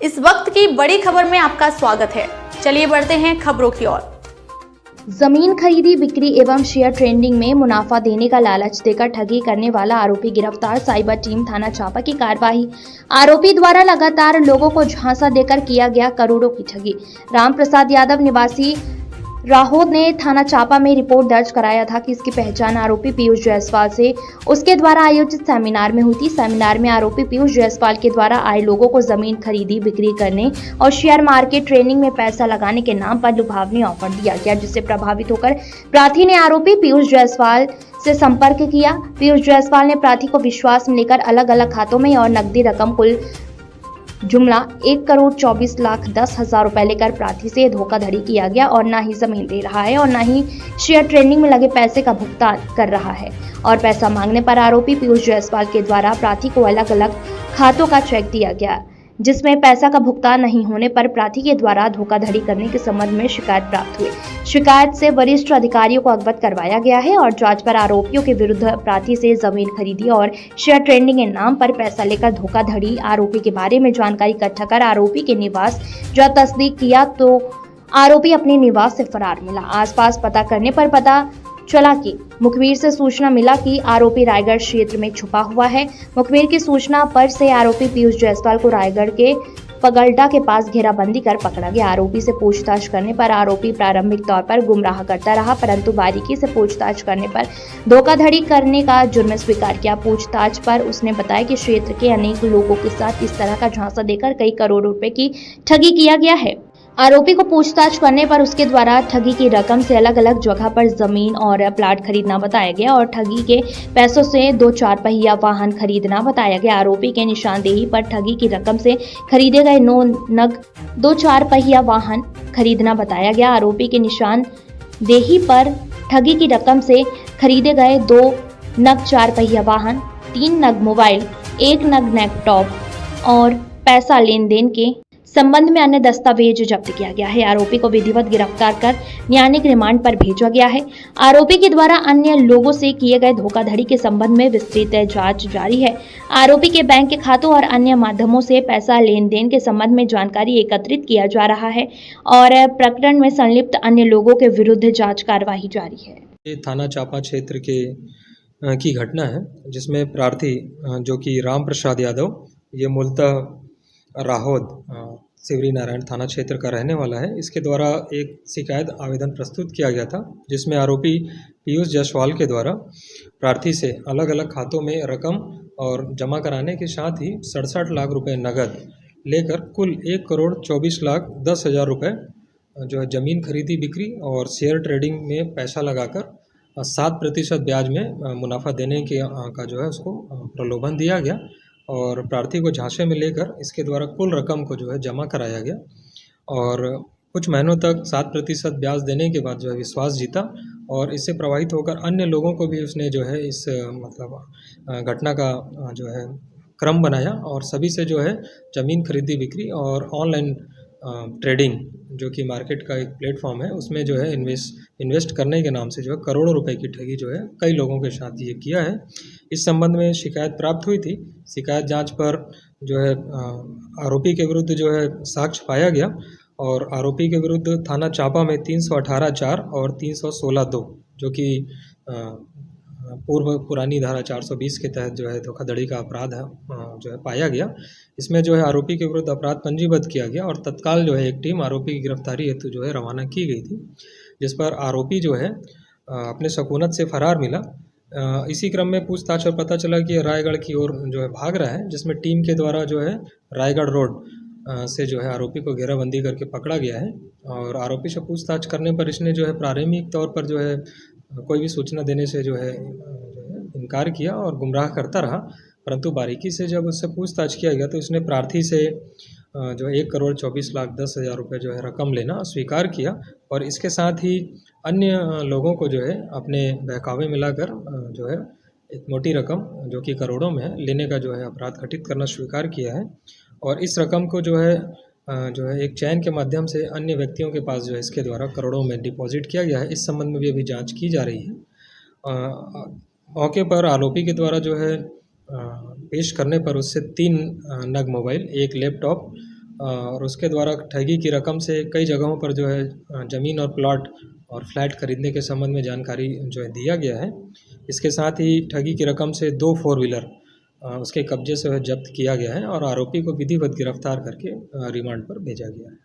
इस वक्त की बड़ी खबर में आपका स्वागत है। चलिए बढ़ते हैं खबरों की ओर। जमीन खरीदी बिक्री एवं शेयर ट्रेडिंग में मुनाफा देने का लालच देकर ठगी करने वाला आरोपी गिरफ्तार। साइबर टीम थाना चापा की कार्यवाही। आरोपी द्वारा लगातार लोगों को झांसा देकर किया गया करोड़ों की ठगी। रामप्रसाद यादव निवासी राहोद ने थाना चापा में रिपोर्ट दर्ज कराया था कि इसकी पहचान आरोपी पीयूष जायसवाल से उसके द्वारा आयोजित सेमिनार में हुई थी। सेमिनार में आरोपी पीयूष जायसवाल के द्वारा आए लोगों को जमीन खरीदी बिक्री करने और शेयर मार्केट ट्रेडिंग में पैसा लगाने के नाम पर लुभावनी ऑफर दिया गया, जिससे प्रभावित होकर प्रार्थी ने आरोपी पीयूष जायसवाल से संपर्क किया। पीयूष जायसवाल ने प्रार्थी को विश्वास में लेकर अलग अलग खातों में और नकदी रकम कुल जुमला 1,24,10,000 रुपए लेकर प्रार्थी से धोखाधड़ी किया गया और ना ही जमीन दे रहा है और ना ही शेयर ट्रेडिंग में लगे पैसे का भुगतान कर रहा है। और पैसा मांगने पर आरोपी पीयूष जायसवाल के द्वारा प्रार्थी को अलग अलग खातों का चेक दिया गया, जिसमें पैसा का भुगतान नहीं होने पर प्रार्थी के द्वारा धोखाधड़ी करने के संबंध में शिकायत प्राप्त हुई। शिकायत से वरिष्ठ अधिकारियों को अवगत करवाया गया है और जांच पर आरोपियों के विरुद्ध प्रार्थी से जमीन खरीदी और शेयर ट्रेडिंग के नाम पर पैसा लेकर धोखाधड़ी आरोपी के बारे में जानकारी इकट्ठा कर आरोपी के निवास जब तस्दीक किया तो आरोपी अपने निवास से फरार मिला। आसपास पता करने पर पता चला कि मुखबिर से सूचना मिला कि आरोपी रायगढ़ क्षेत्र में छुपा हुआ है। मुखबिर की सूचना पर से आरोपी पीयूष जायसवाल को रायगढ़ के पगलडा के पास घेराबंदी कर पकड़ा गया। आरोपी से पूछताछ करने पर आरोपी प्रारंभिक तौर पर गुमराह करता रहा, परंतु बारीकी से पूछताछ करने पर धोखाधड़ी करने का जुर्म स्वीकार किया। पूछताछ पर उसने बताया कि क्षेत्र के अनेक लोगों के साथ इस तरह का झांसा देकर कई करोड़ रुपए की ठगी किया गया है। आरोपी को पूछताछ करने पर उसके द्वारा ठगी की रकम से अलग अलग जगह पर जमीन और प्लाट खरीदना बताया गया और ठगी के पैसों से 2 4 पहिया वाहन खरीदना बताया गया। आरोपी के निशानदेही पर ठगी की रकम से खरीदे गए 9 नग 2 4 पहिया वाहन खरीदना बताया गया। आरोपी के निशानदेही पर ठगी की रकम से खरीदे गए 2 नग 4 पहिया वाहन, 3 नग मोबाइल, 1 नग लैपटॉप और पैसा लेन देन के संबंध में अन्य दस्तावेज जब्त किया गया है। आरोपी को विधिवत गिरफ्तार कर न्यायिक रिमांड पर भेजा गया है। आरोपी के द्वारा अन्य लोगों से किए गए धोखाधड़ी के संबंध में विस्तृत जांच जारी है। आरोपी के बैंक के खातों और अन्य माध्यमों से पैसा लेन देन के संबंध में जानकारी एकत्रित किया जा रहा है और प्रकरण में संलिप्त अन्य लोगों के विरुद्ध जांच कार्यवाही जारी है। ये थाना चापा क्षेत्र की घटना है, जिसमें प्रार्थी जो कि रामप्रसाद यादव, ये मूलतः राहोद शिवरी नारायण थाना क्षेत्र का रहने वाला है। इसके द्वारा एक शिकायत आवेदन प्रस्तुत किया गया था, जिसमें आरोपी पीयूष जायसवाल के द्वारा प्रार्थी से अलग अलग खातों में रकम और जमा कराने के साथ ही 67 लाख रुपए नगद लेकर कुल 1,24,10,000 रुपए जो है ज़मीन खरीदी बिक्री और शेयर ट्रेडिंग में पैसा लगाकर 7% ब्याज में मुनाफा देने के का जो है उसको प्रलोभन दिया गया और प्रार्थी को झांसे में लेकर इसके द्वारा कुल रकम को जो है जमा कराया गया और कुछ महीनों तक 7% ब्याज देने के बाद जो है विश्वास जीता और इससे प्रभावित होकर अन्य लोगों को भी उसने जो है इस घटना का जो है क्रम बनाया और सभी से जो है ज़मीन खरीदी बिक्री और ऑनलाइन ट्रेडिंग, जो कि मार्केट का एक प्लेटफॉर्म है, उसमें जो है इन्वेस्ट करने के नाम से जो है करोड़ों रुपए की ठगी जो है कई लोगों के साथ ये किया है। इस संबंध में शिकायत प्राप्त हुई थी। शिकायत जांच पर जो है आरोपी के विरुद्ध जो है साक्ष्य पाया गया और आरोपी के विरुद्ध थाना चापा में 318(4) और 316(2) जो कि पुरानी धारा 420 के तहत जो है धोखाधड़ी का अपराध है जो है पाया गया। इसमें जो है आरोपी के विरुद्ध अपराध पंजीबद्ध किया गया और तत्काल जो है एक टीम आरोपी की गिरफ्तारी हेतु जो है रवाना की गई थी, जिस पर आरोपी जो है अपने सकूनत से फरार मिला। इसी क्रम में पूछताछ और पता चला कि रायगढ़ की ओर जो है भाग रहा है, जिसमें टीम के द्वारा जो है रायगढ़ रोड से जो है आरोपी को घेराबंदी करके पकड़ा गया है और आरोपी से पूछताछ करने पर इसने जो है प्रारंभिक तौर पर जो है कोई भी सूचना देने से जो है इनकार किया और गुमराह करता रहा, परंतु बारीकी से जब उससे पूछताछ किया गया तो उसने प्रार्थी से जो 1,24,10,000 रुपये जो है रकम लेना स्वीकार किया और इसके साथ ही अन्य लोगों को जो है अपने बहकावे में लाकर जो है एक मोटी रकम जो कि करोड़ों में है लेने का जो है अपराध घटित करना स्वीकार किया है और इस रकम को जो है एक चैन के माध्यम से अन्य व्यक्तियों के पास जो है इसके द्वारा करोड़ों में डिपॉजिट किया गया है। इस संबंध में भी अभी जांच की जा रही है। मौके पर आरोपी के द्वारा जो है पेश करने पर उससे 3 नग मोबाइल, 1 लैपटॉप और उसके द्वारा ठगी की रकम से कई जगहों पर जो है ज़मीन और प्लॉट और फ्लैट खरीदने के संबंध में जानकारी जो है दिया गया है। इसके साथ ही ठगी की रकम से 2 फोर व्हीलर उसके कब्जे से जब्त किया गया है और आरोपी को विधिवत गिरफ्तार करके रिमांड पर भेजा गया है।